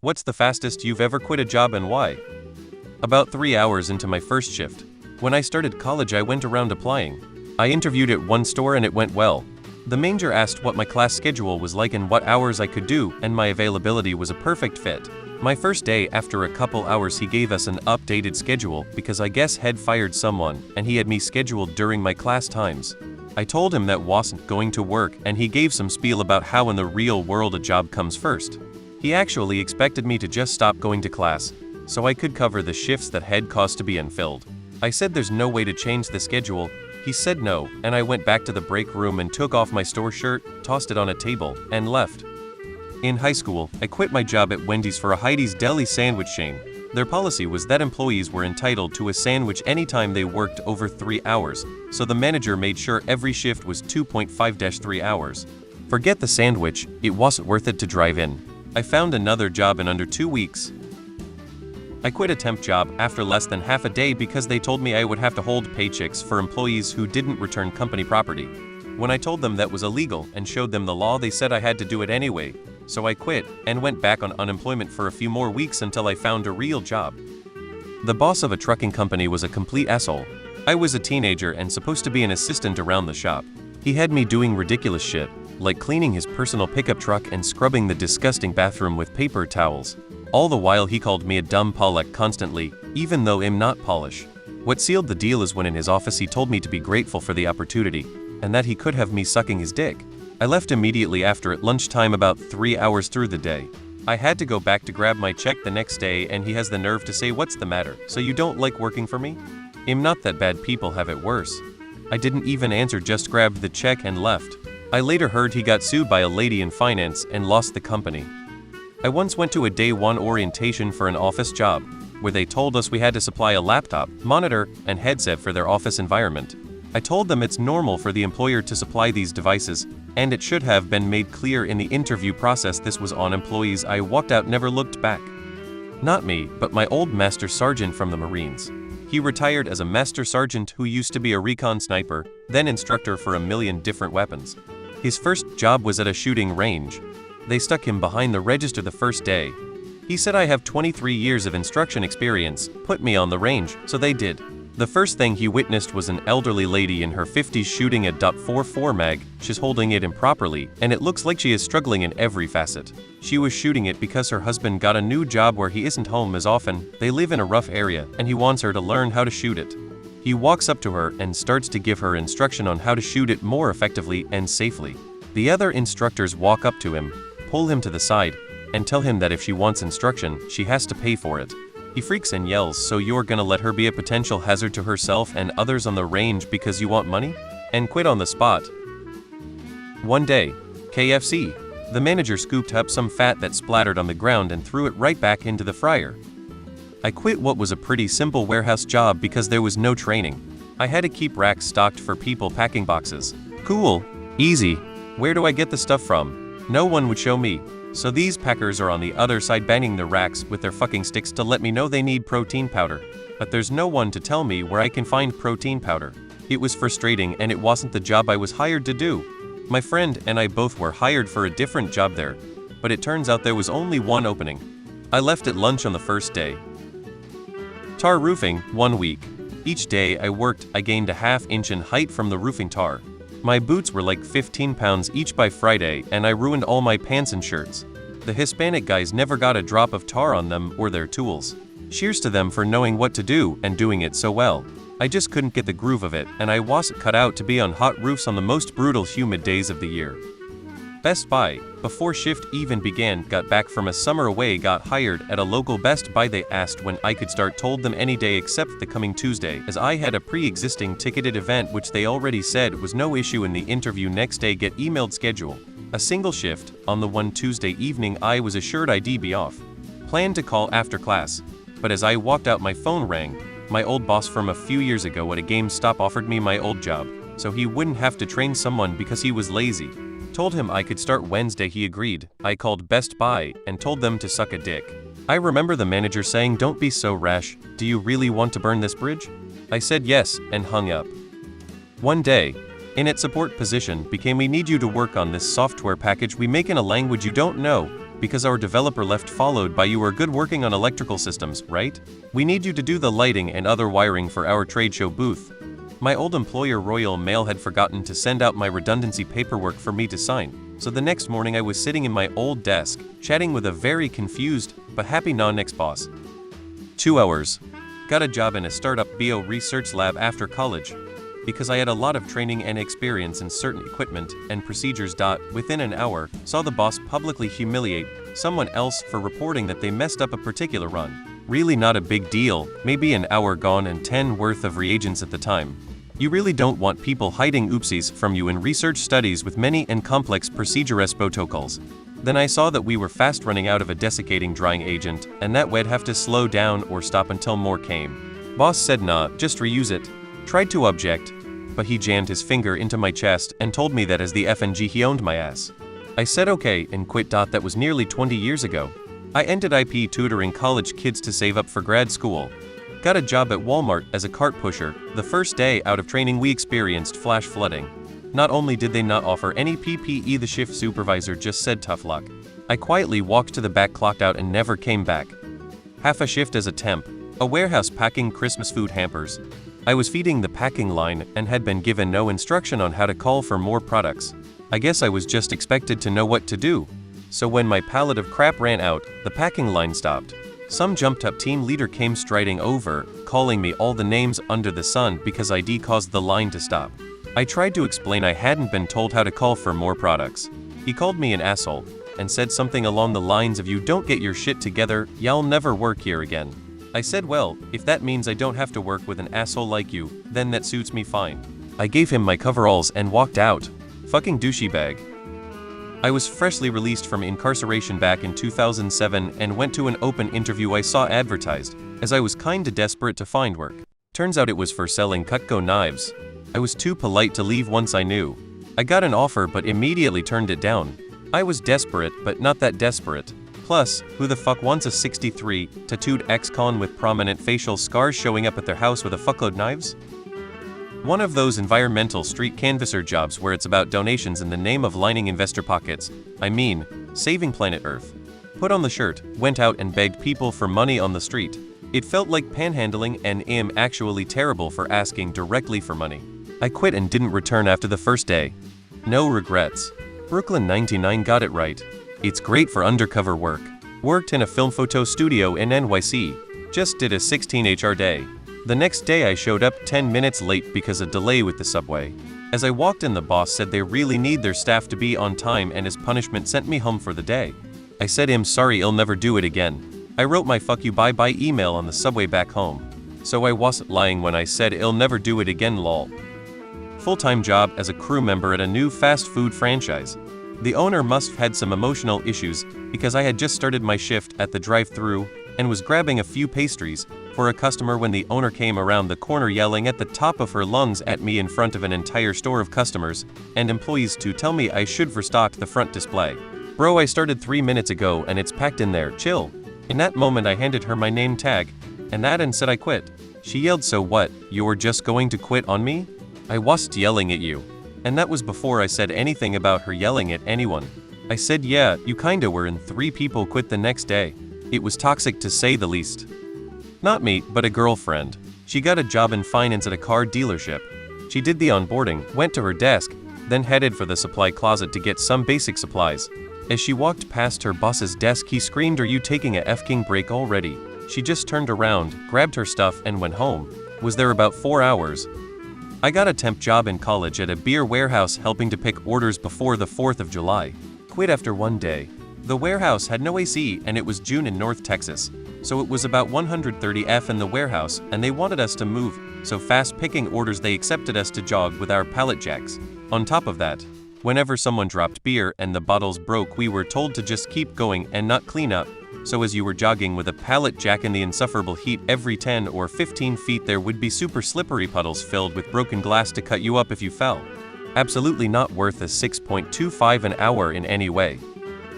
What's the fastest you've ever quit a job and why? About 3 hours into my first shift. When I started college, I went around applying. I interviewed at one store and it went well. The manager asked what my class schedule was like and what hours I could do, and my availability was a perfect fit. My first day, after a couple hours, he gave us an updated schedule because I guess he'd fired someone and he had me scheduled during my class times. I told him that wasn't going to work and he gave some spiel about how in the real world a job comes first. He actually expected me to just stop going to class so I could cover the shifts that had caused to be unfilled. I said there's no way to change the schedule. He said no, and I went back to the break room and took off my store shirt, tossed it on a table, and left. In high school, I quit my job at Wendy's for a Heidi's Deli sandwich chain. Their policy was that employees were entitled to a sandwich anytime they worked over 3 hours, so the manager made sure every shift was 2.5-3 hours. Forget the sandwich, it wasn't worth it to drive in. I found another job in under 2 weeks. I quit a temp job after less than half a day because they told me I would have to hold paychecks for employees who didn't return company property. When I told them that was illegal and showed them the law, they said I had to do it anyway. So I quit and went back on unemployment for a few more weeks until I found a real job. The boss of a trucking company was a complete asshole. I was a teenager and supposed to be an assistant around the shop. He had me doing ridiculous shit, like cleaning his personal pickup truck and scrubbing the disgusting bathroom with paper towels. All the while he called me a dumb Pollock constantly, even though I'm not Polish. What sealed the deal is when in his office he told me to be grateful for the opportunity, and that he could have me sucking his dick. I left immediately after at lunchtime about 3 hours through the day. I had to go back to grab my check the next day and he has the nerve to say, "What's the matter? So you don't like working for me?" I'm not that bad, people have it worse. I didn't even answer, just grabbed the check and left. I later heard he got sued by a lady in finance and lost the company. I once went to a day one orientation for an office job, where they told us we had to supply a laptop, monitor, and headset for their office environment. I told them it's normal for the employer to supply these devices, and it should have been made clear in the interview process this was on employees. I walked out, never looked back. Not me, but my old master sergeant from the Marines. He retired as a master sergeant who used to be a recon sniper, then instructor for a million different weapons. His first job was at a shooting range. They stuck him behind the register the first day. He said I have 23 years of instruction experience, put me on the range, so they did. The first thing he witnessed was an elderly lady in her 50s shooting a .44 mag. She's holding it improperly, and it looks like she is struggling in every facet. She was shooting it because her husband got a new job where he isn't home as often. They live in a rough area, and he wants her to learn how to shoot it. He walks up to her and starts to give her instruction on how to shoot it more effectively and safely. The other instructors walk up to him, pull him to the side, and tell him that if she wants instruction, she has to pay for it. He freaks and yells, "So you're gonna let her be a potential hazard to herself and others on the range because you want money?" And quit on the spot. One day, KFC. The manager scooped up some fat that splattered on the ground and threw it right back into the fryer. I quit what was a pretty simple warehouse job because there was no training. I had to keep racks stocked for people packing boxes. Cool. Easy. Where do I get the stuff from? No one would show me. So these packers are on the other side banging the racks with their fucking sticks to let me know they need protein powder. But there's no one to tell me where I can find protein powder. It was frustrating and it wasn't the job I was hired to do. My friend and I both were hired for a different job there, but it turns out there was only one opening. I left at lunch on the first day. Tar roofing, 1 week. Each day I worked, I gained a ½ inch in height from the roofing tar. My boots were like 15 pounds each by Friday, and I ruined all my pants and shirts. The Hispanic guys never got a drop of tar on them or their tools. Cheers to them for knowing what to do and doing it so well. I just couldn't get the groove of it, and I wasn't cut out to be on hot roofs on the most brutal humid days of the year. Best Buy, before shift even began, got back from a summer away, got hired at a local Best Buy. They asked when I could start, told them any day except the coming Tuesday, as I had a pre-existing ticketed event which they already said was no issue in the interview. Next day, get emailed schedule. A single shift. On the one Tuesday evening I was assured I'd be off. Planned to call after class. But as I walked out my phone rang. My old boss from a few years ago at a GameStop offered me my old job, so he wouldn't have to train someone because he was lazy. Told him I could start Wednesday, he agreed. I called Best Buy and told them to suck a dick. I remember the manager saying, "Don't be so rash, do you really want to burn this bridge?" I said yes, and hung up. One day, in its support position became, "We need you to work on this software package we make in a language you don't know. because our developer left followed by you are good working on electrical systems, right? We need you to do the lighting and other wiring for our trade show booth. My old employer Royal Mail had forgotten to send out my redundancy paperwork for me to sign, so the next morning I was sitting in my old desk, chatting with a very confused but happy non-ex-boss. 2 hours. Got a job in a startup bio research lab after college. Because I had a lot of training and experience in certain equipment and procedures. Within an hour, saw the boss publicly humiliate someone else for reporting that they messed up a particular run. Really not a big deal, maybe an hour gone and 10 worth of reagents at the time. You really don't want people hiding oopsies from you in research studies with many and complex procedures protocols. Then I saw that we were fast running out of a desiccating drying agent, and that we'd have to slow down or stop until more came. Boss said nah, just reuse it. Tried to object, but he jammed his finger into my chest and told me that as the FNG he owned my ass. I said okay and quit. That was nearly 20 years ago. I ended IP tutoring college kids to save up for grad school. Got a job at Walmart as a cart pusher. The first day out of training we experienced flash flooding. Not only did they not offer any PPE, the shift supervisor just said tough luck. I quietly walked to the back, clocked out and never came back. Half a shift as a temp, a warehouse packing Christmas food hampers. I was feeding the packing line and had been given no instruction on how to call for more products. I guess I was just expected to know what to do. So when my pallet of crap ran out, the packing line stopped. Some jumped up team leader came striding over, calling me all the names under the sun because ID caused the line to stop. I tried to explain I hadn't been told how to call for more products. He called me an asshole and said something along the lines of you don't get your shit together, y'all never work here again. I said well, if that means I don't have to work with an asshole like you, then that suits me fine. I gave him my coveralls and walked out. Fucking douchey bag. I was freshly released from incarceration back in 2007 and went to an open interview I saw advertised, as I was kinda desperate to find work. Turns out it was for selling Cutco knives. I was too polite to leave once I knew. I got an offer but immediately turned it down. I was desperate but not that desperate. Plus, who the fuck wants a 63, tattooed ex-con with prominent facial scars showing up at their house with a fuckload knives? One of those environmental street canvasser jobs where it's about donations in the name of lining investor pockets. I mean, saving planet Earth. Put on the shirt, went out and begged people for money on the street. It felt like panhandling and am actually terrible for asking directly for money. I quit and didn't return after the first day. No regrets. Brooklyn 99 got it right. It's great for undercover work. Worked in a film photo studio in NYC. Just did a 16-hour day. The next day I showed up 10 minutes late because of delay with the subway. As I walked in, the boss said they really need their staff to be on time and as punishment sent me home for the day. I said I'm sorry, I'll never do it again. I wrote my fuck you bye bye email on the subway back home. So I wasn't lying when I said I'll never do it again lol. Full-time job as a crew member at a new fast food franchise. The owner must have had some emotional issues because I had just started my shift at the drive-thru and was grabbing a few pastries for a customer when the owner came around the corner yelling at the top of her lungs at me in front of an entire store of customers and employees to tell me I should restock the front display. Bro, I started 3 minutes ago and it's packed in there, chill. In that moment I handed her my name tag and said I quit. She yelled, so what, you were just going to quit on me? I wasn't yelling at you. And that was before I said anything about her yelling at anyone. I said yeah, you kinda were, and 3 people quit the next day. It was toxic to say the least. Not me, but a girlfriend. She got a job in finance at a car dealership. She did the onboarding, went to her desk, then headed for the supply closet to get some basic supplies. As she walked past her boss's desk, he screamed, "Are you taking a F-king break already?" She just turned around, grabbed her stuff and went home. Was there about 4 hours. I got a temp job in college at a beer warehouse helping to pick orders before the 4th of July. Quit after 1 day. The warehouse had no AC and it was June in North Texas. So it was about 130 F in the warehouse and they wanted us to move, so fast picking orders they accepted us to jog with our pallet jacks. On top of that, whenever someone dropped beer and the bottles broke, we were told to just keep going and not clean up. So as you were jogging with a pallet jack in the insufferable heat, every 10 or 15 feet there would be super slippery puddles filled with broken glass to cut you up if you fell. Absolutely not worth a 6.25 an hour in any way.